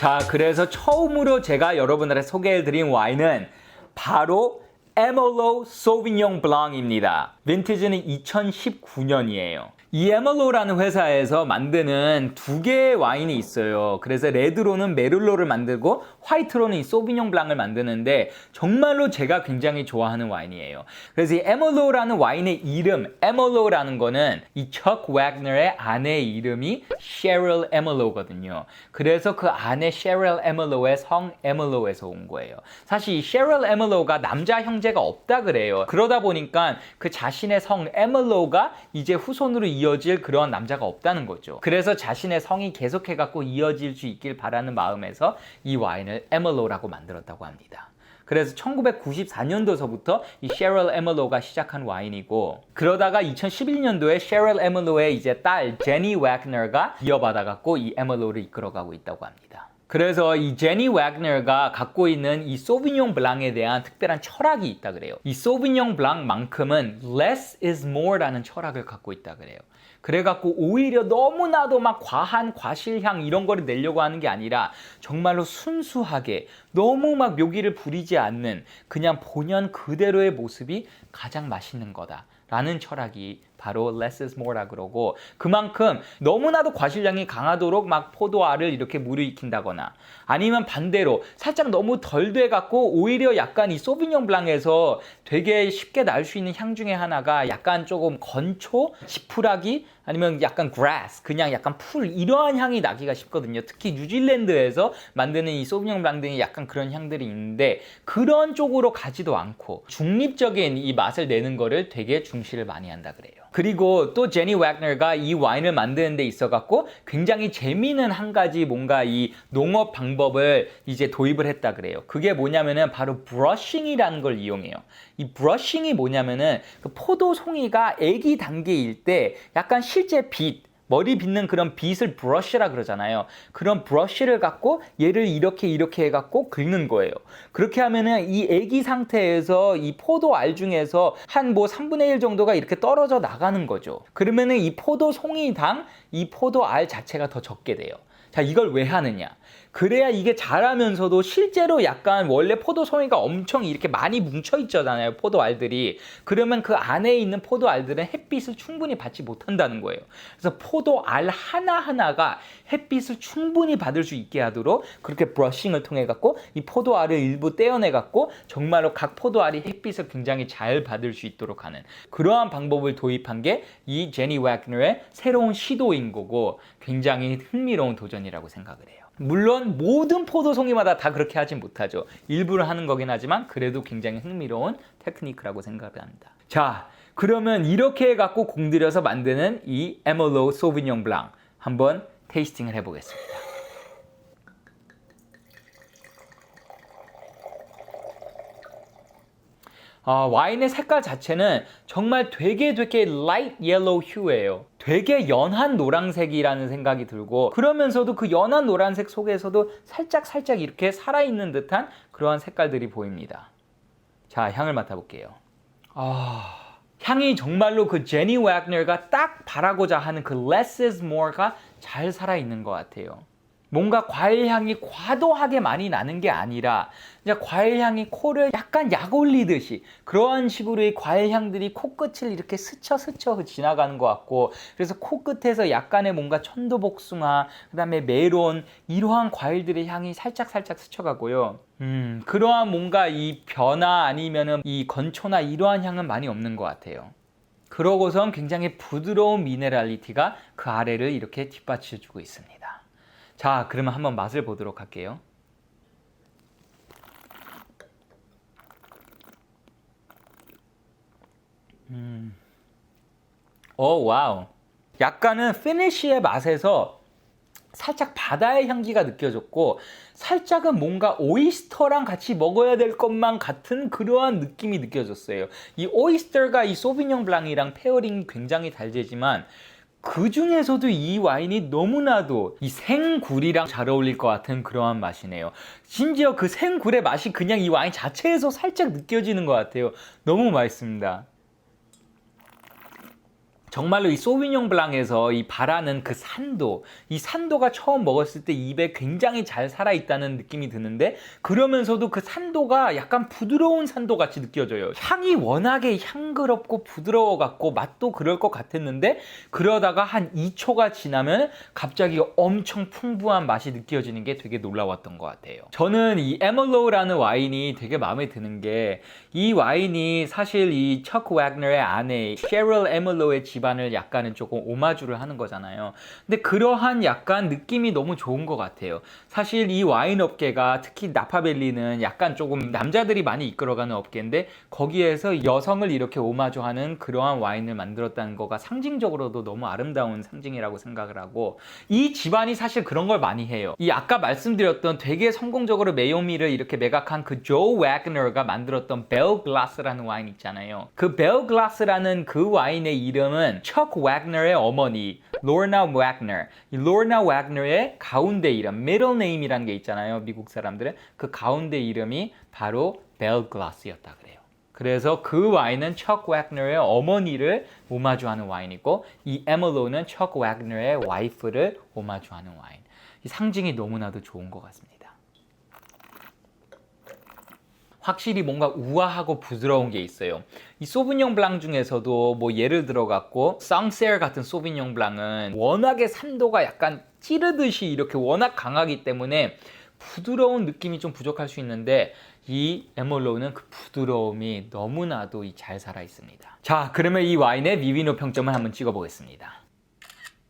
자, 그래서 처음으로 제가 여러분들한테 소개해드린 와인은 바로 에멀로 소비뇽 블랑입니다. 빈티지는 2019년이에요. 이 에멀로라는 회사에서 만드는 두 개의 와인이 있어요. 그래서 레드로는 메를로를 만들고 화이트로는 이 소비뇽 블랑을 만드는데 정말로 제가 굉장히 좋아하는 와인이에요. 그래서 이 에멀로라는 와인의 이름, 에멀로라는 거는 이 척 웨그너의 아내의 이름이 셰릴 에멀로거든요. 그래서 그 아내 셰릴 에멀로의 성 에멀로에서 온 거예요. 사실 이 셰릴 에멀로가 남자 형제가 없다 그래요. 그러다 보니까 그 자신의 성 에멀로가 이제 후손으로 이어질 그런 남자가 없다는 거죠. 그래서 자신의 성이 계속해갖고 이어질 수 있길 바라는 마음에서 이 와인을 에멀로라고 만들었다고 합니다. 그래서 1994년도서부터 이 셰릴 에멀로가 시작한 와인이고, 그러다가 2011년도에 셰릴 에멀로의 이제 딸 제니 웨그너가 이어받아갖고 이 에멀로를 이끌어가고 있다고 합니다. 그래서 이 제니 웨그너가 갖고 있는 이 소비뇽 블랑에 대한 특별한 철학이 있다 그래요. 이 소비뇽 블랑만큼은 less is more라는 철학을 갖고 있다 그래요. 그래갖고 오히려 너무나도 막 과한 과실향 이런 거를 내려고 하는 게 아니라 정말로 순수하게 너무 막 묘기를 부리지 않는 그냥 본연 그대로의 모습이 가장 맛있는 거다 라는 철학이 바로 less is more라 그러고, 그만큼 너무나도 과실량이 강하도록 막 포도알을 이렇게 무르익힌다거나 아니면 반대로 살짝 너무 덜 돼갖고 오히려 약간 이 소비뇽 블랑에서 되게 쉽게 날 수 있는 향 중에 하나가 약간 조금 건초, 지푸라기 아니면 약간 grass, 그냥 약간 풀 이러한 향이 나기가 쉽거든요. 특히 뉴질랜드에서 만드는 이 소비뇽 블랑 등이 약간 그런 향들이 있는데 그런 쪽으로 가지도 않고 중립적인 이 맛을 내는 거를 되게 중시를 많이 한다 그래요. 그리고 또 제니 웨그너가 이 와인을 만드는 데 있어갖고 굉장히 재미있는 한 가지 뭔가 이 농업 방법을 이제 도입을 했다 그래요. 그게 뭐냐면은 바로 브러싱이라는 걸 이용해요. 이 브러싱이 뭐냐면은 그 포도 송이가 애기 단계일 때 약간 실제 빛, 머리 빗는 그런 빗을 브러쉬라 그러잖아요. 그런 브러쉬를 갖고 얘를 이렇게 해갖고 긁는 거예요. 그렇게 하면은 이 애기 상태에서 이 포도 알 중에서 한 뭐 3분의 1 정도가 이렇게 떨어져 나가는 거죠. 그러면은 이 포도 송이당 이 포도 알 자체가 더 적게 돼요. 자, 이걸 왜 하느냐? 그래야 이게 자라면서도 실제로 약간 원래 포도 송이가 엄청 이렇게 많이 뭉쳐 있잖아요, 포도 알들이. 그러면 그 안에 있는 포도 알들은 햇빛을 충분히 받지 못한다는 거예요. 그래서 포도 알 하나하나가 햇빛을 충분히 받을 수 있게 하도록 그렇게 브러싱을 통해 갖고 이 포도 알을 일부 떼어내 갖고 정말로 각 포도 알이 햇빛을 굉장히 잘 받을 수 있도록 하는 그러한 방법을 도입한 게 이 제니 웨그너의 새로운 시도인 거고, 굉장히 흥미로운 도전이라고 생각을 해요. 물론 모든 포도송이마다 다 그렇게 하진 못하죠. 일부러 하는 거긴 하지만 그래도 굉장히 흥미로운 테크니크라고 생각을 합니다. 자, 그러면 이렇게 해갖고 공들여서 만드는 이 에멀로 소비뇽 블랑 한번 테이스팅을 해보겠습니다. 와인의 색깔 자체는 정말 되게 light yellow hue예요. 되게 연한 노란색이라는 생각이 들고, 그러면서도 그 연한 노란색 속에서도 살짝 이렇게 살아있는 듯한 그러한 색깔들이 보입니다. 자, 향을 맡아볼게요. 향이 정말로 그 제니 웨그너가 딱 바라고자 하는 그 less is more가 잘 살아있는 것 같아요. 뭔가 과일 향이 과도하게 많이 나는 게 아니라 이제 과일 향이 코를 약간 약 올리듯이 그러한 식으로의 과일 향들이 코끝을 이렇게 스쳐 지나가는 것 같고, 그래서 코끝에서 약간의 뭔가 천도복숭아, 그 다음에 메론 이러한 과일들의 향이 살짝 스쳐가고요. 그러한 뭔가 이 벼나 아니면은 이 건초나 이러한 향은 많이 없는 것 같아요. 그러고선 굉장히 부드러운 미네랄리티가 그 아래를 이렇게 뒷받쳐주고 있습니다. 자, 그러면 한번 맛을 보도록 할게요. 와우. 약간은 피니쉬의 맛에서 살짝 바다의 향기가 느껴졌고, 살짝은 뭔가 오이스터랑 같이 먹어야 될 것만 같은 그러한 느낌이 느껴졌어요. 이 오이스터가 이 소비뇽 블랑이랑 페어링이 굉장히 잘 되지만 그 중에서도 이 와인이 너무나도 이 생굴이랑 잘 어울릴 것 같은 그러한 맛이네요. 심지어 그 생굴의 맛이 그냥 이 와인 자체에서 살짝 느껴지는 것 같아요. 너무 맛있습니다. 정말로 이 소비뇽 블랑에서 이 바라는 그 산도, 이 산도가 처음 먹었을 때 입에 굉장히 잘 살아있다는 느낌이 드는데 그러면서도 그 산도가 약간 부드러운 산도 같이 느껴져요. 향이 워낙에 향그럽고 부드러워갖고 맛도 그럴 것 같았는데 그러다가 한 2초가 지나면 갑자기 엄청 풍부한 맛이 느껴지는 게 되게 놀라웠던 것 같아요. 저는 이 에멀로우라는 와인이 되게 마음에 드는 게 이 와인이 사실 이 척 웨그너의 아내 셰릴 에멀로우의 집안을 약간은 조금 오마주를 하는 거잖아요. 근데 그러한 약간 느낌이 너무 좋은 것 같아요. 사실 이 와인 업계가 특히 나파밸리는 약간 조금 남자들이 많이 이끌어가는 업계인데 거기에서 여성을 이렇게 오마주하는 그러한 와인을 만들었다는 거가 상징적으로도 너무 아름다운 상징이라고 생각을 하고 이 집안이 사실 그런 걸 많이 해요. 이 아까 말씀드렸던 되게 성공적으로 메요미를 이렇게 매각한 그 조 웨그너가 만들었던 벨 글라스라는 와인 있잖아요. 그 벨 글라스라는 그 와인의 이름은 척 웨그너의 어머니 로나 웨그너, 이 로나 웨그너의 가운데 이름 middle name이라는 게 있잖아요. 미국 사람들은 그 가운데 이름이 바로 벨 글라스였다 그래요. 그래서 그 와인은 척 웨그너의 어머니를 오마주하는 와인이고 이 에멀로우는 척 웨그너의 와이프를 오마주하는 와인. 이 상징이 너무나도 좋은 것 같습니다. 확실히 뭔가 우아하고 부드러운 게 있어요. 이 소비뇽 블랑 중에서도 뭐 예를 들어 갖고 쌍세르 같은 소비뇽 블랑은 워낙에 산도가 약간 찌르듯이 이렇게 워낙 강하기 때문에 부드러운 느낌이 좀 부족할 수 있는데 이 에멀로우는 그 부드러움이 너무나도 잘 살아 있습니다. 자, 그러면 이 와인의 비비노 평점을 한번 찍어 보겠습니다.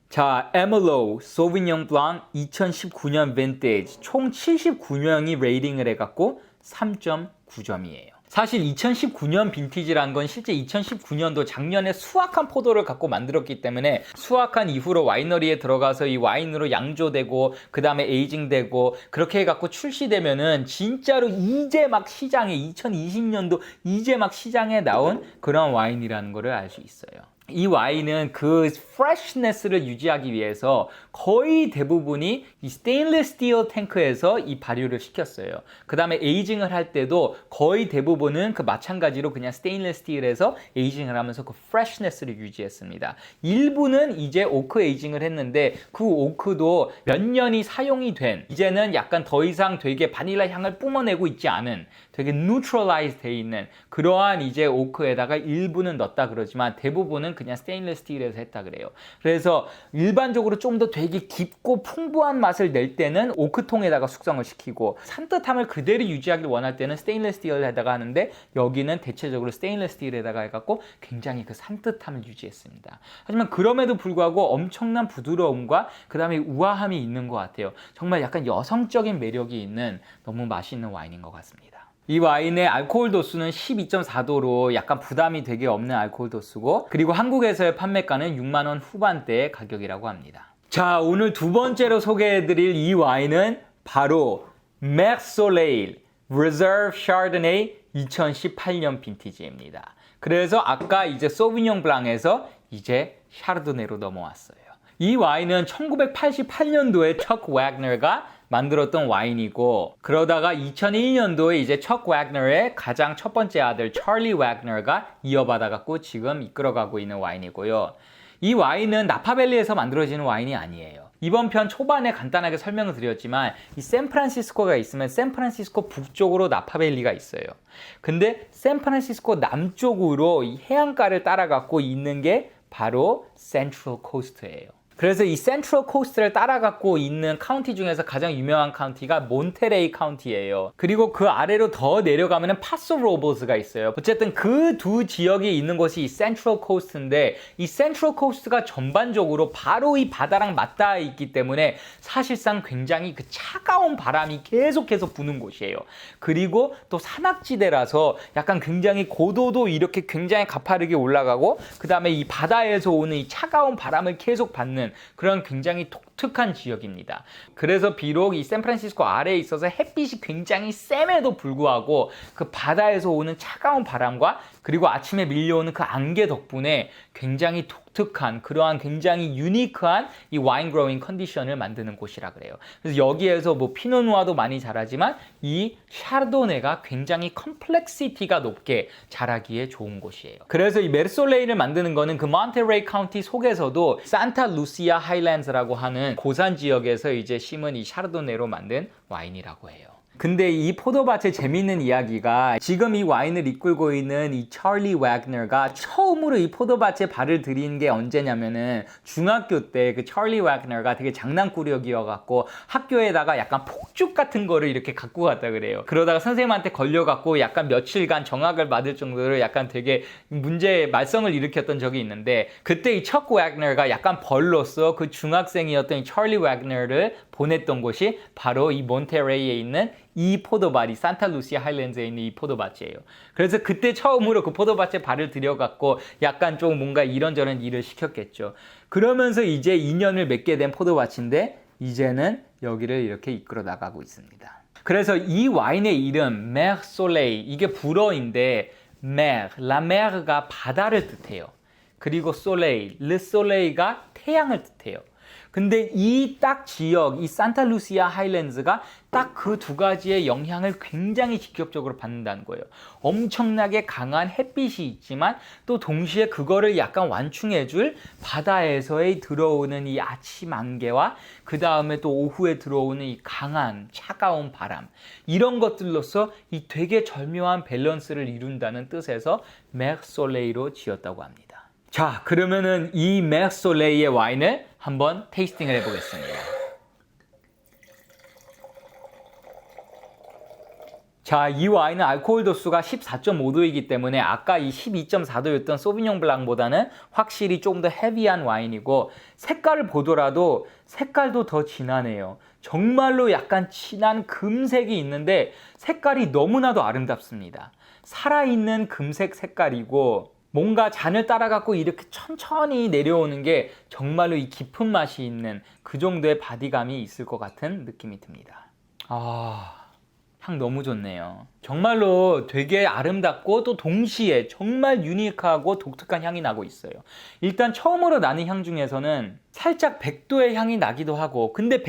자, 에멀로우 소비뇽 블랑 2019년 빈티지 총 79명이 레이팅을 해갖고 3.9점이에요. 사실 2019년 빈티지라는 건 실제 2019년도 작년에 수확한 포도를 갖고 만들었기 때문에 수확한 이후로 와이너리에 들어가서 이 와인으로 양조되고 그 다음에 에이징되고 그렇게 해갖고 출시되면은 진짜로 이제 막 시장에 2020년도 이제 막 시장에 나온 그런 와인이라는 거를 알 수 있어요. 이 와인은 그 프레시네스를 유지하기 위해서 거의 대부분이 이 스테인리스 스틸 탱크에서 이 발효를 시켰어요. 그 다음에 에이징을 할 때도 거의 대부분은 그 마찬가지로 그냥 스테인리스 스틸에서 에이징을 하면서 그 프레시네스를 유지했습니다. 일부는 이제 오크 에이징을 했는데 그 오크도 몇 년이 사용이 된 이제는 약간 더 이상 되게 바닐라 향을 뿜어내고 있지 않은 되게 뉴트럴라이즈 돼 있는 그러한 이제 오크에다가 일부는 넣었다 그러지만 대부분은 그냥 스테인리스 스틸에서 했다 그래요. 그래서 일반적으로 좀 더 되게 깊고 풍부한 맛을 낼 때는 오크통에다가 숙성을 시키고 산뜻함을 그대로 유지하길 원할 때는 스테인리스 스틸에다가 하는데 여기는 대체적으로 스테인리스 스틸에다가 해갖고 굉장히 그 산뜻함을 유지했습니다. 하지만 그럼에도 불구하고 엄청난 부드러움과 그 다음에 우아함이 있는 것 같아요. 정말 약간 여성적인 매력이 있는 너무 맛있는 와인인 것 같습니다. 이 와인의 알코올 도수는 12.4도로 약간 부담이 되게 없는 알코올 도수고 그리고 한국에서의 판매가는 6만 원 후반대의 가격이라고 합니다. 자, 오늘 두 번째로 소개해드릴 이 와인은 바로 맥솔레일 Reserve Chardonnay 2018년 빈티지입니다. 그래서 아까 이제 소비뇽 블랑에서 이제 샤르도네로 넘어왔어요. 이 와인은 1988년도에 척 웨그너가 만들었던 와인이고 그러다가 2001년도에 이제 척 웨그너의 가장 첫 번째 아들 찰리 웨그너가 이어받아갖고 지금 이끌어가고 있는 와인이고요. 이 와인은 나파밸리에서 만들어지는 와인이 아니에요. 이번 편 초반에 간단하게 설명을 드렸지만 이 샌프란시스코가 있으면 샌프란시스코 북쪽으로 나파밸리가 있어요. 근데 샌프란시스코 남쪽으로 이 해안가를 따라갖고 있는 게 바로 센트럴 코스트예요. 그래서 이 센트럴 코스트를 따라갖고 있는 카운티 중에서 가장 유명한 카운티가 몬테레이 카운티예요. 그리고 그 아래로 더 내려가면은 파소 로버스가 있어요. 어쨌든 그 두 지역이 있는 곳이 이 센트럴 코스트인데 이 센트럴 코스트가 전반적으로 바로 이 바다랑 맞닿아 있기 때문에 사실상 굉장히 그 차가운 바람이 계속해서 부는 곳이에요. 그리고 또 산악지대라서 약간 굉장히 고도도 이렇게 굉장히 가파르게 올라가고 그 다음에 이 바다에서 오는 이 차가운 바람을 계속 받는 그런 굉장히 독특한 지역입니다. 그래서 비록 이 샌프란시스코 아래에 있어서 햇빛이 굉장히 쌤에도 불구하고 그 바다에서 오는 차가운 바람과 그리고 아침에 밀려오는 그 안개 덕분에 굉장히 독특한 독특한 그러한 굉장히 유니크한 이 와인 그로잉 컨디션을 만드는 곳이라 그래요. 그래서 여기에서 뭐 피노누아도 많이 자라지만 이 샤르도네가 굉장히 컴플렉시티가 높게 자라기에 좋은 곳이에요. 그래서 이 메르솔레이를 만드는 거는 그 몬테레이 카운티 속에서도 산타 루시아 하일랜드라고 하는 고산 지역에서 이제 심은 이 샤르도네로 만든 와인이라고 해요. 근데 이 포도밭의 재밌는 이야기가 지금 이 와인을 이끌고 있는 이 찰리 와그너가 처음으로 이 포도밭에 발을 들인 게 언제냐면은 중학교 때 그 찰리 와그너가 되게 장난꾸러기여갖고 학교에다가 약간 폭죽 같은 거를 이렇게 갖고 갔다 그래요. 그러다가 선생님한테 걸려갖고 약간 며칠간 정학을 받을 정도로 약간 되게 말썽을 일으켰던 적이 있는데 그때 이 척 와그너가 약간 벌로서 그 중학생이었던 이 찰리 와그너를 보냈던 곳이 바로 이 몬테레이에 있는 이 포도밭이 산타루시아 하일랜드에 있는 이 포도밭이에요. 그래서 그때 처음으로 그 포도밭에 발을 들여갖고 약간 좀 뭔가 이런저런 일을 시켰겠죠. 그러면서 이제 인연을 맺게 된 포도밭인데 이제는 여기를 이렇게 이끌어 나가고 있습니다. 그래서 이 와인의 이름 메르 솔레이 이게 불어인데 메르, 라메르가 바다를 뜻해요. 그리고 솔레이, 르 솔레이가 태양을 뜻해요. 근데 이 딱 지역, 이 산타루시아 하일랜드가 딱 그 두 가지의 영향을 굉장히 직접적으로 받는다는 거예요. 엄청나게 강한 햇빛이 있지만 또 동시에 그거를 약간 완충해줄 바다에서의 들어오는 이 아침 안개와 그 다음에 또 오후에 들어오는 이 강한 차가운 바람 이런 것들로서 이 되게 절묘한 밸런스를 이룬다는 뜻에서 메르 솔레이로 지었다고 합니다. 자, 그러면은 이 메르 솔레이의 와인을 한번 테이스팅을 해보겠습니다. 자, 이 와인은 알코올 도수가 14.5도이기 때문에 아까 이 12.4도였던 소비뇽 블랑보다는 확실히 조금 더 헤비한 와인이고 색깔을 보더라도 색깔도 더 진하네요. 정말로 약간 진한 금색이 있는데 색깔이 너무나도 아름답습니다. 살아있는 금색 색깔이고 뭔가 잔을 따라갖고 이렇게 천천히 내려오는 게 정말로 이 깊은 맛이 있는 그 정도의 바디감이 있을 것 같은 느낌이 듭니다. 향 너무 좋네요. 정말로 되게 아름답고 또 동시에 정말 유니크하고 독특한 향이 나고 있어요. 일단 처음으로 나는 향 중에서는 살짝 백도의 향이 나기도 하고 근데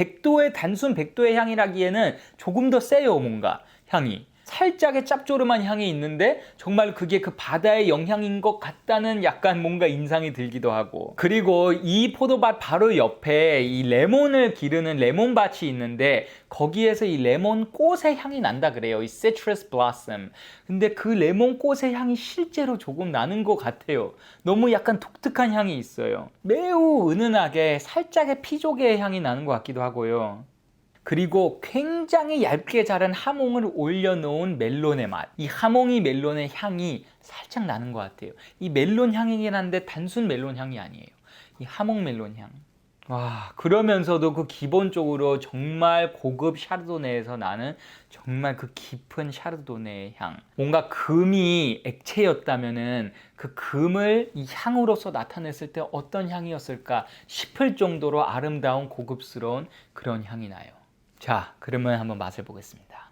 단순 백도의 향이라기에는 조금 더 세요 뭔가 향이. 살짝의 짭조름한 향이 있는데 정말 그게 그 바다의 영향인 것 같다는 약간 뭔가 인상이 들기도 하고 그리고 이 포도밭 바로 옆에 이 레몬을 기르는 레몬밭이 있는데 거기에서 이 레몬 꽃의 향이 난다 그래요. 이 citrus blossom. 근데 그 레몬 꽃의 향이 실제로 조금 나는 것 같아요. 너무 약간 독특한 향이 있어요. 매우 은은하게 살짝의 피조개의 향이 나는 것 같기도 하고요. 그리고 굉장히 얇게 자른 하몽을 올려놓은 멜론의 맛. 이 하몽이 멜론의 향이 살짝 나는 것 같아요. 이 멜론 향이긴 한데 단순 멜론 향이 아니에요. 이 하몽 멜론 향. 와, 그러면서도 그 기본적으로 정말 고급 샤르도네에서 나는 정말 그 깊은 샤르도네의 향. 뭔가 금이 액체였다면은 그 금을 이 향으로서 나타냈을 때 어떤 향이었을까 싶을 정도로 아름다운 고급스러운 그런 향이 나요. 자, 그러면 한번 맛을 보겠습니다.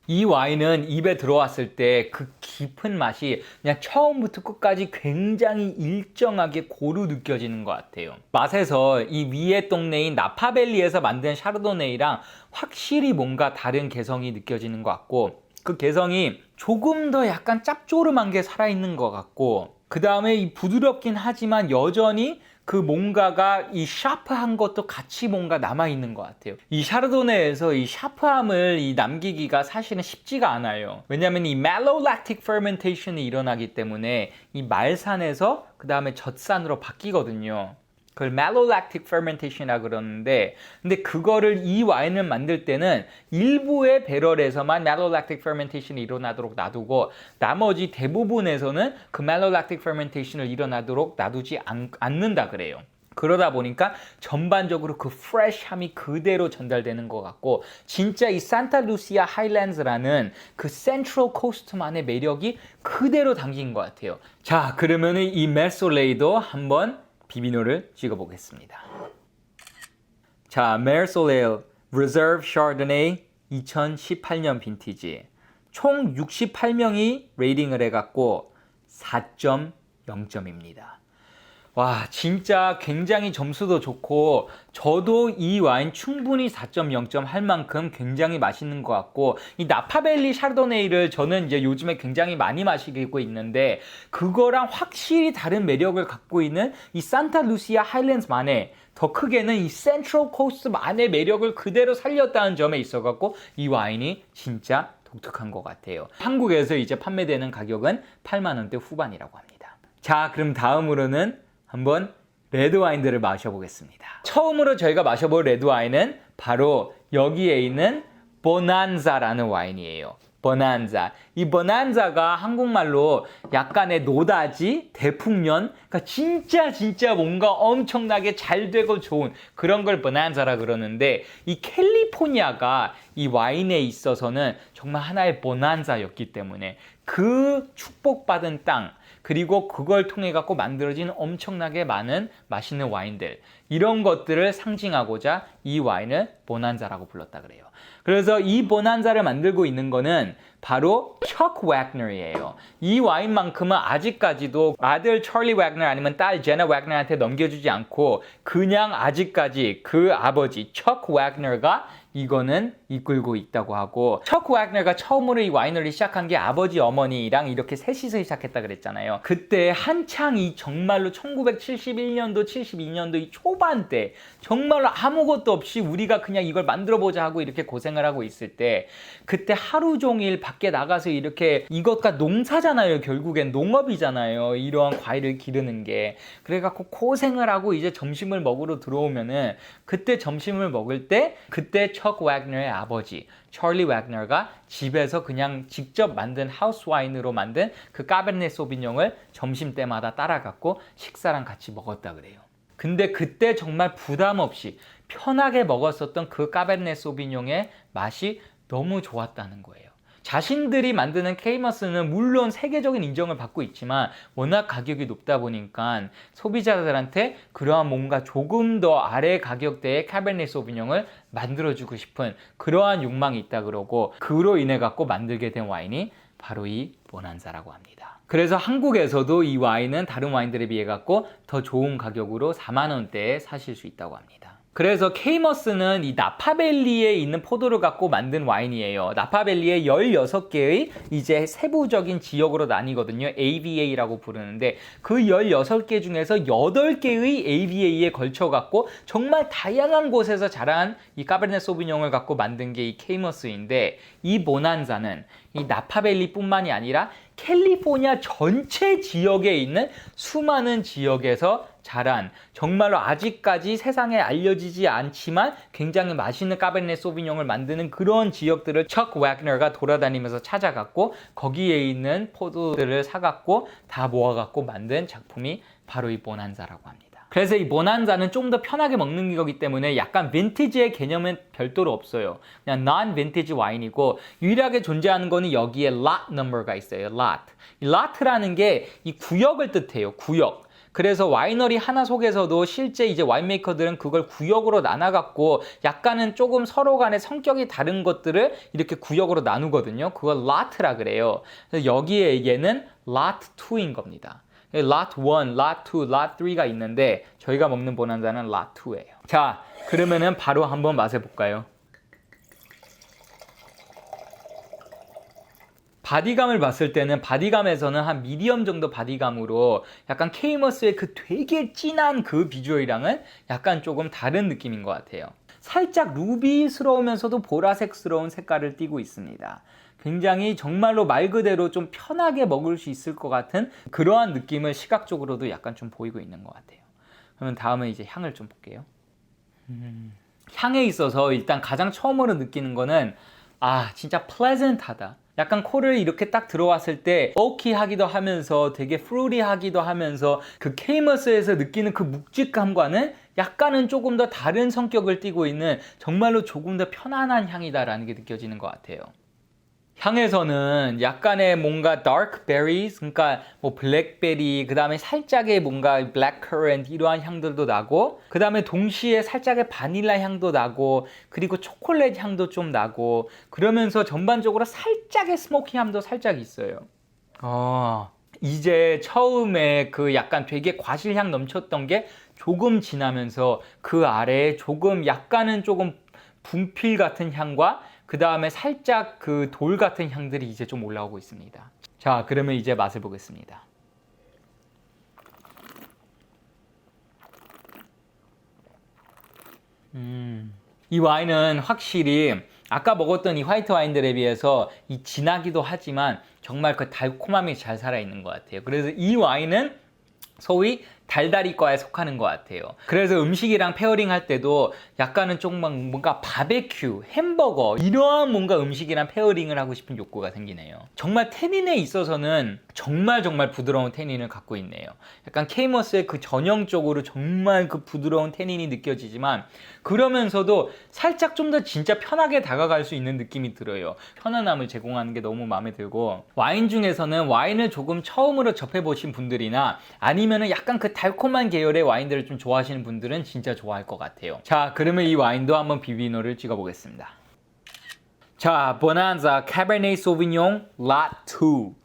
이 와인은 입에 들어왔을 때 그 깊은 맛이 그냥 처음부터 끝까지 굉장히 일정하게 고루 느껴지는 것 같아요. 맛에서 이 위에 동네인 나파밸리에서 만든 샤르도네이랑 확실히 뭔가 다른 개성이 느껴지는 것 같고 그 개성이 조금 더 약간 짭조름한 게 살아있는 것 같고 그 다음에 이 부드럽긴 하지만 여전히 그 뭔가가 이 샤프한 것도 같이 뭔가 남아있는 것 같아요. 이 샤르도네에서 이 샤프함을 남기기가 사실은 쉽지가 않아요. 왜냐하면 이 malolactic fermentation이 일어나기 때문에 이 말산에서 그 다음에 젖산으로 바뀌거든요. 그걸 malolactic fermentation이라고 그러는데 근데 그거를 이 와인을 만들 때는 일부의 배럴에서만 malolactic fermentation이 일어나도록 놔두고 나머지 대부분에서는 그 malolactic fermentation을 일어나도록 놔두지 않는다 그래요. 그러다 보니까 전반적으로 그 프레쉬함이 그대로 전달되는 것 같고 진짜 이 산타루시아 하일랜드라는 그 센트럴 코스트만의 매력이 그대로 담긴 것 같아요. 자, 그러면은 이 메르 솔레이도 한번 비비노를 찍어보겠습니다. 자, 메르 솔레이 Reserve Chardonnay 2018년 빈티지. 총 68명이 레이팅을 해갖고 4.0점입니다. 와, 진짜 굉장히 점수도 좋고 저도 이 와인 충분히 4.0점 할 만큼 굉장히 맛있는 것 같고, 이 나파밸리 샤르도네이를 저는 이제 요즘에 굉장히 많이 마시고 있는데 그거랑 확실히 다른 매력을 갖고 있는 이 산타 루시아 하일랜드만의, 더 크게는 이 센트럴 코스트만의 매력을 그대로 살렸다는 점에 있어갖고 이 와인이 진짜 독특한 것 같아요. 한국에서 이제 판매되는 가격은 8만 원대 후반이라고 합니다. 자, 그럼 다음으로는 한번 레드와인들을 마셔보겠습니다. 처음으로 저희가 마셔볼 레드와인은 바로 여기에 있는 보난자라는 와인이에요. 보난자. 이 보난자가 한국말로 약간의 노다지, 대풍년, 그러니까 진짜 뭔가 엄청나게 잘 되고 좋은 그런 걸 보난자라 그러는데, 이 캘리포니아가 이 와인에 있어서는 정말 하나의 보난자였기 때문에 그 축복받은 땅, 그리고 그걸 통해 갖고 만들어진 엄청나게 많은 맛있는 와인들, 이런 것들을 상징하고자 이 와인을 보난자라고 불렀다 그래요. 그래서 이 보난자를 만들고 있는 거는 바로 척 웨그너이에요. 이 와인만큼은 아직까지도 아들 찰리 웨그너 아니면 딸 제나 웨그너한테 넘겨주지 않고 그냥 아직까지 그 아버지 척 웨그너가 이거는 이끌고 있다고 하고, 척 웨그너가 처음으로 이 와이너리 시작한 게 아버지 어머니랑 이렇게 셋이서 시작했다 그랬잖아요. 그때 한창 이 정말로 1971년도 72년도 이 초반 때 정말로 아무것도 없이 우리가 그냥 이걸 만들어 보자 하고 이렇게 고생을 하고 있을 때, 그때 하루 종일 밖에 나가서 이렇게, 이것과 농사잖아요. 결국엔 농업이잖아요. 이러한 과일을 기르는 게. 그래갖고 고생을 하고 이제 점심을 먹으러 들어오면은, 그때 점심을 먹을 때 그때 척 웨그너의 아버지 찰리 웨그너가 집에서 그냥 직접 만든 하우스 와인으로 만든 그 까베르네 소비뇽을 점심 때마다 따라갖고 식사랑 같이 먹었다 그래요. 근데 그때 정말 부담 없이 편하게 먹었었던 그 까베르네 소비뇽의 맛이 너무 좋았다는 거예요. 자신들이 만드는 케이머스는 물론 세계적인 인정을 받고 있지만 워낙 가격이 높다 보니까 소비자들한테 그러한 뭔가 조금 더 아래 가격대의 카베르네 소비뇽을 만들어주고 싶은 그러한 욕망이 있다 그러고, 그로 인해 갖고 만들게 된 와인이 바로 이 보난자라고 합니다. 그래서 한국에서도 이 와인은 다른 와인들에 비해 갖고 더 좋은 가격으로 4만 원대에 사실 수 있다고 합니다. 그래서 케이머스는 이 나파밸리에 있는 포도를 갖고 만든 와인이에요. 나파밸리에 16개의 이제 세부적인 지역으로 나뉘거든요. AVA라고 부르는데 그 16개 중에서 8개의 AVA에 걸쳐 갖고 정말 다양한 곳에서 자란 이 까베르네 소비뇽을 갖고 만든 게 이 케이머스인데, 이 보난자는 이 나파밸리뿐만이 아니라 캘리포니아 전체 지역에 있는 수많은 지역에서 자란, 정말로 아직까지 세상에 알려지지 않지만 굉장히 맛있는 까베르네 소비뇽을 만드는 그런 지역들을 척 웨그너가 돌아다니면서 찾아갔고 거기에 있는 포도들을 사갖고 다 모아갖고 만든 작품이 바로 이 보난자라고 합니다. 그래서 이 보난자는 좀 더 편하게 먹는 거기 때문에 약간 빈티지의 개념은 별도로 없어요. 그냥 non-vintage 와인이고, 유일하게 존재하는 거는 여기에 lot number가 있어요. lot. 이 lot라는 게 이 구역을 뜻해요. 구역. 그래서 와이너리 하나 속에서도 실제 이제 와인메이커들은 그걸 구역으로 나눠갖고 약간은 조금 서로 간의 성격이 다른 것들을 이렇게 구역으로 나누거든요. 그걸 lot라 그래요. 그래서 여기에 얘는 lot 2인 겁니다. lot 1, lot 2, lot 3가 있는데 저희가 먹는 보난자는 lot 2예요. 자, 그러면은 바로 한번 맛을 볼까요? 바디감을 봤을 때는 바디감에서는 한 미디엄 정도 바디감으로 약간 케이머스의 그 되게 진한 그 비주얼이랑은 약간 조금 다른 느낌인 것 같아요. 살짝 루비스러우면서도 보라색스러운 색깔을 띠고 있습니다. 굉장히 정말로 말 그대로 좀 편하게 먹을 수 있을 것 같은 그러한 느낌을 시각적으로도 약간 좀 보이고 있는 것 같아요. 그러면 다음에 이제 향을 좀 볼게요. 향에 있어서 일단 가장 처음으로 느끼는 거는 진짜 pleasant하다. 약간 코를 이렇게 딱 들어왔을 때 오키하기도 하면서 되게 프루티하기도 하면서 그 케이머스에서 느끼는 그 묵직함과는 약간은 조금 더 다른 성격을 띠고 있는 정말로 조금 더 편안한 향이다라는 게 느껴지는 것 같아요. 향에서는 약간의 뭔가 dark berries, 그러니까 뭐 블랙베리, 그 다음에 살짝의 뭔가 blackcurrant 이러한 향들도 나고, 그 다음에 동시에 살짝의 바닐라 향도 나고, 그리고 초콜릿 향도 좀 나고, 그러면서 전반적으로 살짝의 스모키함도 살짝 있어요. 이제 처음에 그 약간 되게 과실향 넘쳤던 게 조금 지나면서 그 아래에 조금 약간은 조금 분필 같은 향과 그 다음에 살짝 그 돌 같은 향들이 이제 좀 올라오고 있습니다. 자, 그러면 이제 맛을 보겠습니다. 이 와인은 확실히 아까 먹었던 이 화이트 와인들에 비해서 이 진하기도 하지만 정말 그 달콤함이 잘 살아있는 것 같아요. 그래서 이 와인은 소위 달달이과에 속하는 것 같아요. 그래서 음식이랑 페어링 할 때도 약간은 좀 뭔가 바베큐, 햄버거 이러한 뭔가 음식이랑 페어링을 하고 싶은 욕구가 생기네요. 정말 태닌에 있어서는 정말 부드러운 태닌을 갖고 있네요. 약간 케이머스의 그 전형적으로 정말 그 부드러운 태닌이 느껴지지만 그러면서도 살짝 좀 더 진짜 편하게 다가갈 수 있는 느낌이 들어요. 편안함을 제공하는 게 너무 마음에 들고, 와인 중에서는 와인을 조금 처음으로 접해보신 분들이나 아니면은 약간 그 달콤한 계열의 와인들을 좀 좋아하시는 분들은 진짜 좋아할 것 같아요. 자, 그러면 이 와인도 한번 비비노를 찍어보겠습니다. 자, 보난자 카베르네 소비뇽 lot 2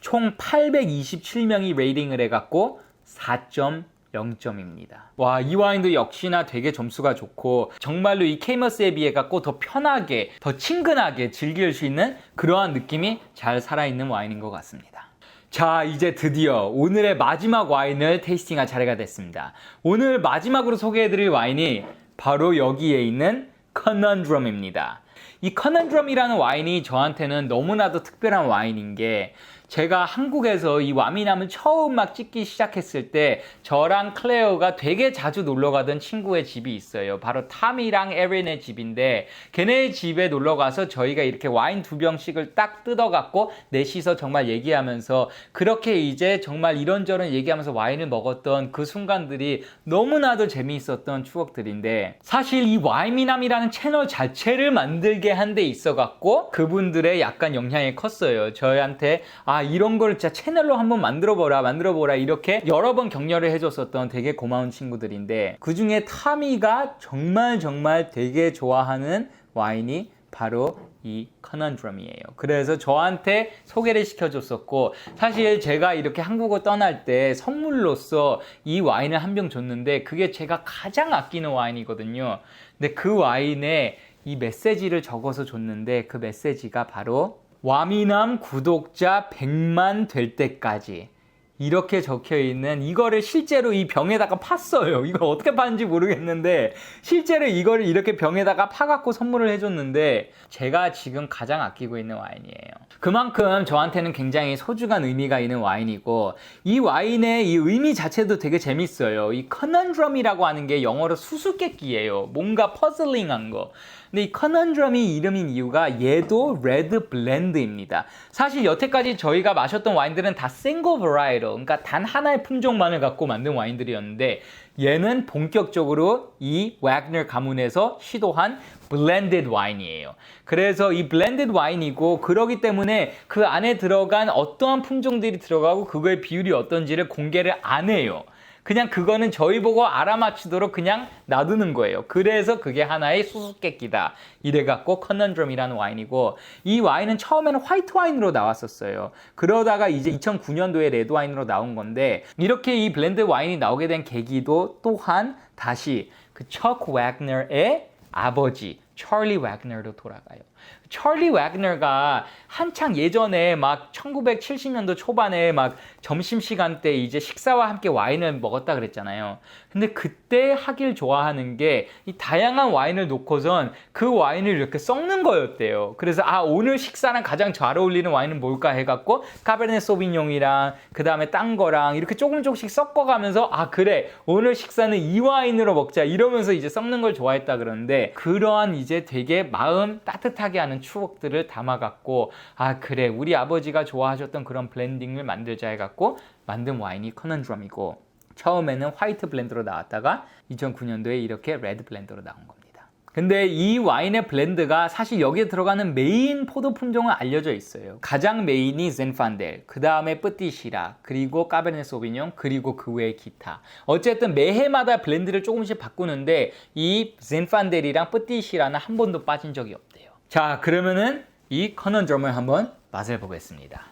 총 827명이 레이팅을 해갖고 4.0점입니다. 와, 이 와인도 역시나 되게 점수가 좋고 정말로 이 케이머스에 비해 갖고 더 편하게, 더 친근하게 즐길 수 있는 그러한 느낌이 잘 살아있는 와인인 것 같습니다. 자, 이제 드디어 오늘의 마지막 와인을 테이스팅할 차례가 됐습니다. 오늘 마지막으로 소개해드릴 와인이 바로 여기에 있는 Conundrum입니다. 이 Conundrum이라는 와인이 저한테는 너무나도 특별한 와인인 게, 제가 한국에서 이 와미남을 처음 막 찍기 시작했을 때 저랑 클레어가 되게 자주 놀러 가던 친구의 집이 있어요. 바로 탐이랑 에린의 집인데, 걔네 집에 놀러 가서 저희가 이렇게 와인 2병씩을 딱 뜯어갖고 넷이서 정말 얘기하면서 그렇게 이제 정말 이런저런 얘기하면서 와인을 먹었던 그 순간들이 너무나도 재미있었던 추억들인데, 사실 이 와인미남이라는 채널 자체를 만들게 한 데 있어갖고 그분들의 약간 영향이 컸어요. 저희한테 이런 걸 진짜 채널로 한번 만들어보라 이렇게 여러 번 격려를 해줬었던 되게 고마운 친구들인데, 그 중에 타미가 정말 되게 좋아하는 와인이 바로 이 Conundrum이에요. 그래서 저한테 소개를 시켜줬었고, 사실 제가 이렇게 한국을 떠날 때 선물로서 이 와인을 한 병 줬는데 그게 제가 가장 아끼는 와인이거든요. 근데 그 와인에 이 메시지를 적어서 줬는데, 그 메시지가 바로 와미남 구독자 100만 될 때까지, 이렇게 적혀있는, 이거를 실제로 이 병에다가 팠어요. 이걸 어떻게 팠는지 모르겠는데 실제로 이거를 이렇게 병에다가 파갖고 선물을 해줬는데, 제가 지금 가장 아끼고 있는 와인이에요. 그만큼 저한테는 굉장히 소중한 의미가 있는 와인이고, 이 와인의 이 의미 자체도 되게 재밌어요. 이 Conundrum이라고 하는 게 영어로 수수께끼예요. 뭔가 퍼즐링한 거. 근데 이 Conundrum이 이름인 이유가 얘도 레드 블렌드입니다. 사실 여태까지 저희가 마셨던 와인들은 다 싱글 버라이럴, 그러니까 단 하나의 품종만을 갖고 만든 와인들이었는데, 얘는 본격적으로 이 웨그너 가문에서 시도한 블렌디드 와인이에요. 그래서 이 블렌디드 와인이고, 그러기 때문에 그 안에 들어간 어떠한 품종들이 들어가고 그거의 비율이 어떤지를 공개를 안 해요. 그냥 그거는 저희 보고 알아맞히도록 그냥 놔두는 거예요. 그래서 그게 하나의 수수께끼다. 이래갖고 Conundrum이라는 와인이고, 이 와인은 처음에는 화이트 와인으로 나왔었어요. 그러다가 이제 2009년도에 레드 와인으로 나온 건데, 이렇게 이 블렌드 와인이 나오게 된 계기도 또한 다시 그 척 웨그너의 아버지 찰리 웨그너로 돌아가요. 찰리 웨그너가 한창 예전에 막 1970년도 초반에 막 점심시간 때 이제 식사와 함께 와인을 먹었다 그랬잖아요. 근데 그때 하길 좋아하는 게 이 다양한 와인을 놓고선 그 와인을 이렇게 섞는 거였대요. 그래서 오늘 식사랑 가장 잘 어울리는 와인은 뭘까 해갖고 카베르네 소비뇽이랑 그 다음에 딴 거랑 이렇게 조금씩 섞어가면서 그래 오늘 식사는 이 와인으로 먹자 이러면서 이제 섞는 걸 좋아했다 그러는데, 그러한 이제 되게 마음 따뜻하게 하는 추억들을 담아갖고 그래 우리 아버지가 좋아하셨던 그런 블렌딩을 만들자 해갖고 만든 와인이 Conundrum이고, 처음에는 화이트 블렌드로 나왔다가 2009년도에 이렇게 레드 블렌드로 나온 겁니다. 근데 이 와인의 블렌드가 사실 여기에 들어가는 메인 포도 품종은 알려져 있어요. 가장 메인이 젠판델, 그 다음에 뿌띠시라, 그리고 까베르네 소비뇽, 그리고 그 외에 기타. 어쨌든 매해마다 블렌드를 조금씩 바꾸는데 이 젠판델이랑 뿌띠시라는 한 번도 빠진 적이 없대요. 자, 그러면은 이 커넌드럼을 한번 맛을 보겠습니다.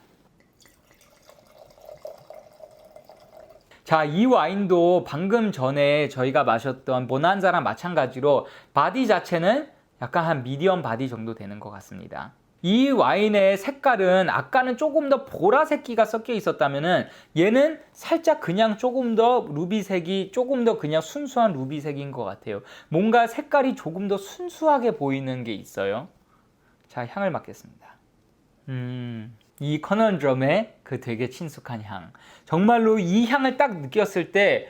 자, 이 와인도 방금 전에 저희가 마셨던 보난자랑 마찬가지로 바디 자체는 약간 한 미디엄 바디 정도 되는 것 같습니다. 이 와인의 색깔은 아까는 조금 더 보라색기가 섞여 있었다면은 얘는 살짝 그냥 조금 더 루비색이 조금 더 그냥 순수한 루비색인 것 같아요. 뭔가 색깔이 조금 더 순수하게 보이는 게 있어요. 자, 향을 맡겠습니다. 이 커넌드럼의 그 되게 친숙한 향. 정말로 이 향을 딱 느꼈을 때,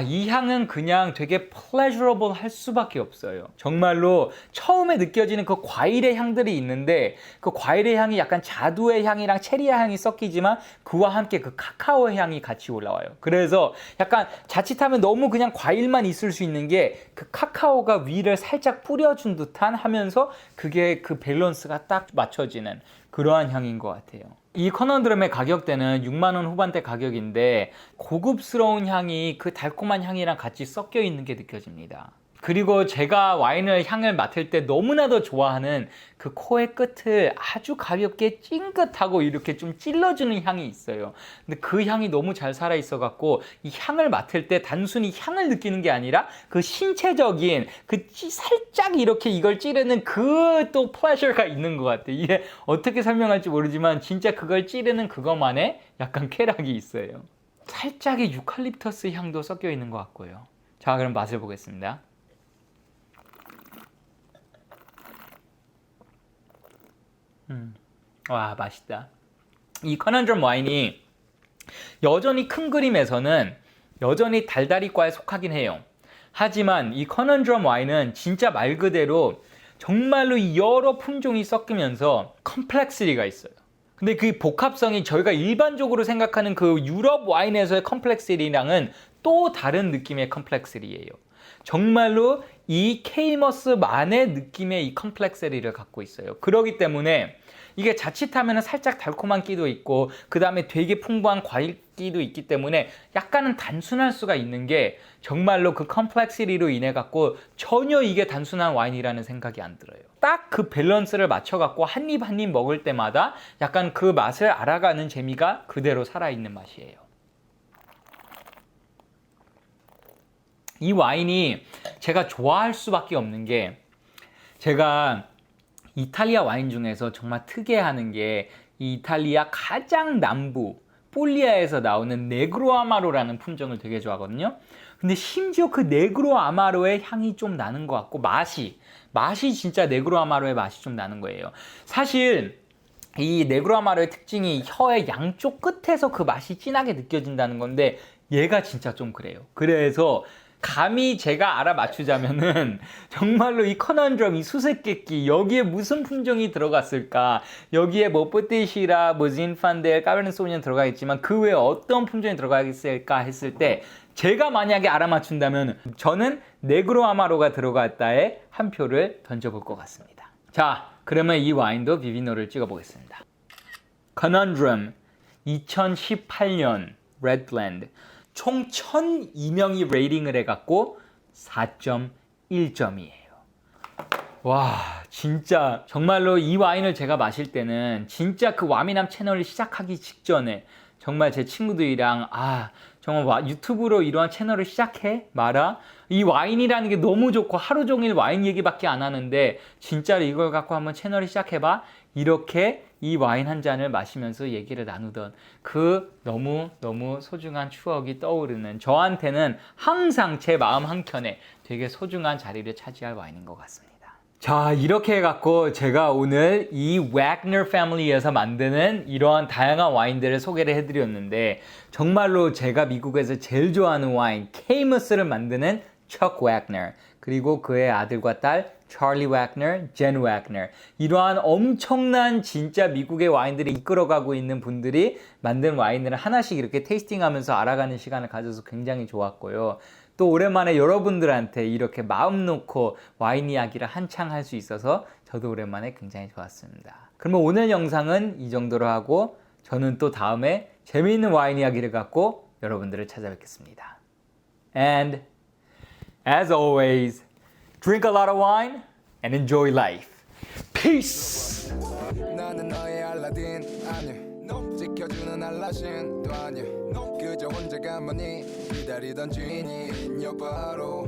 이 향은 그냥 되게 pleasurable 할 수밖에 없어요. 정말로 처음에 느껴지는 그 과일의 향들이 있는데, 그 과일의 향이 약간 자두의 향이랑 체리의 향이 섞이지만, 그와 함께 그 카카오의 향이 같이 올라와요. 그래서 약간 자칫하면 너무 그냥 과일만 있을 수 있는 게, 그 카카오가 위를 살짝 뿌려준 듯한 하면서, 그게 그 밸런스가 딱 맞춰지는 그러한 향인 것 같아요. 이 커넌드럼의 가격대는 6만 원 후반대 가격인데 고급스러운 향이 그 달콤한 향이랑 같이 섞여 있는 게 느껴집니다. 그리고 제가 와인을 향을 맡을 때 너무나도 좋아하는 그 코의 끝을 아주 가볍게 찡긋하고 이렇게 좀 찔러주는 향이 있어요. 근데 그 향이 너무 잘 살아있어 갖고 이 향을 맡을 때 단순히 향을 느끼는 게 아니라 그 신체적인 그 살짝 이렇게 이걸 찌르는 그 또 플래셔가 있는 것 같아요. 이게 어떻게 설명할지 모르지만 진짜 그걸 찌르는 그것만의 약간 쾌락이 있어요. 살짝의 유칼립터스 향도 섞여 있는 것 같고요. 자, 그럼 맛을 보겠습니다. 와, 맛있다. 이 커넌드럼 와인이 여전히 큰 그림에서는 여전히 달달이과에 속하긴 해요. 하지만 이 커넌드럼 와인은 진짜 말 그대로 정말로 여러 품종이 섞이면서 컴플렉시티가 있어요. 근데 그 복합성이 저희가 일반적으로 생각하는 그 유럽 와인에서의 컴플렉시티랑은 또 다른 느낌의 컴플렉시티예요. 정말로 이 케이머스만의 느낌의 이 컴플렉시티를 갖고 있어요. 그렇기 때문에 이게 자칫하면 살짝 달콤한 끼도 있고 그 다음에 되게 풍부한 과일 끼도 있기 때문에 약간은 단순할 수가 있는 게 정말로 그 컴플렉시티로 인해 갖고 전혀 이게 단순한 와인이라는 생각이 안 들어요. 딱 그 밸런스를 맞춰 갖고 한 입 한 입 먹을 때마다 약간 그 맛을 알아가는 재미가 그대로 살아있는 맛이에요. 이 와인이 제가 좋아할 수밖에 없는 게 제가 이탈리아 와인 중에서 정말 특이해하는 게 이 이탈리아 가장 남부 폴리아에서 나오는 네그로 아마로라는 품종을 되게 좋아하거든요. 근데 심지어 그 네그로 아마로의 향이 좀 나는 것 같고 맛이 진짜 네그로 아마로의 맛이 좀 나는 거예요. 사실 이 네그로 아마로의 특징이 혀의 양쪽 끝에서 그 맛이 진하게 느껴진다는 건데 얘가 진짜 좀 그래요. 그래서 감히 제가 알아맞추자면은 정말로 이 커넌드럼, 이 수수께끼 여기에 무슨 품종이 들어갔을까? 여기에 뭐 뿌띠시라, 뭐 zinfan델, 까베르네 소비뇽 들어가 있지만 그 외에 어떤 품종이 들어가 있을까 했을 때 제가 만약에 알아맞춘다면 저는 네그로 아마로가 들어갔다에 한 표를 던져볼 것 같습니다. 자, 그러면 이 와인도 비비노를 찍어보겠습니다. 커넌드럼 2018년 레드 블렌드 총 1,002명이 레이팅을 해갖고 4.1점이에요. 와, 진짜 정말로 이 와인을 제가 마실 때는 진짜 그 와미남 채널을 시작하기 직전에 정말 제 친구들이랑 정말 유튜브로 이러한 채널을 시작해? 마라? 이 와인이라는 게 너무 좋고 하루 종일 와인 얘기밖에 안 하는데 진짜로 이걸 갖고 한번 채널을 시작해봐? 이렇게 이 와인 한 잔을 마시면서 얘기를 나누던 그 너무 소중한 추억이 떠오르는 저한테는 항상 제 마음 한켠에 되게 소중한 자리를 차지할 와인인 것 같습니다. 자, 이렇게 해갖고 제가 오늘 이 웨그너 패밀리에서 만드는 이러한 다양한 와인들을 소개를 해드렸는데 정말로 제가 미국에서 제일 좋아하는 와인 케이머스를 만드는 척 웨그너 그리고 그의 아들과 딸 찰리 웨그너, 젠 웨그너 이러한 엄청난 진짜 미국의 와인들을 이끌어가고 있는 분들이 만든 와인들을 하나씩 이렇게 테이스팅하면서 알아가는 시간을 가져서 굉장히 좋았고요. 또 오랜만에 여러분들한테 이렇게 마음 놓고 와인 이야기를 한창 할 수 있어서 저도 오랜만에 굉장히 좋았습니다. 그러면 오늘 영상은 이 정도로 하고 저는 또 다음에 재미있는 와인 이야기를 갖고 여러분들을 찾아뵙겠습니다. And as always, drink a lot of wine and enjoy life. Peace! 나는 너의 알라딘 아니야 지켜주는 알라신도 아니야 그저 혼자 가만히 기다리던 주인이 바로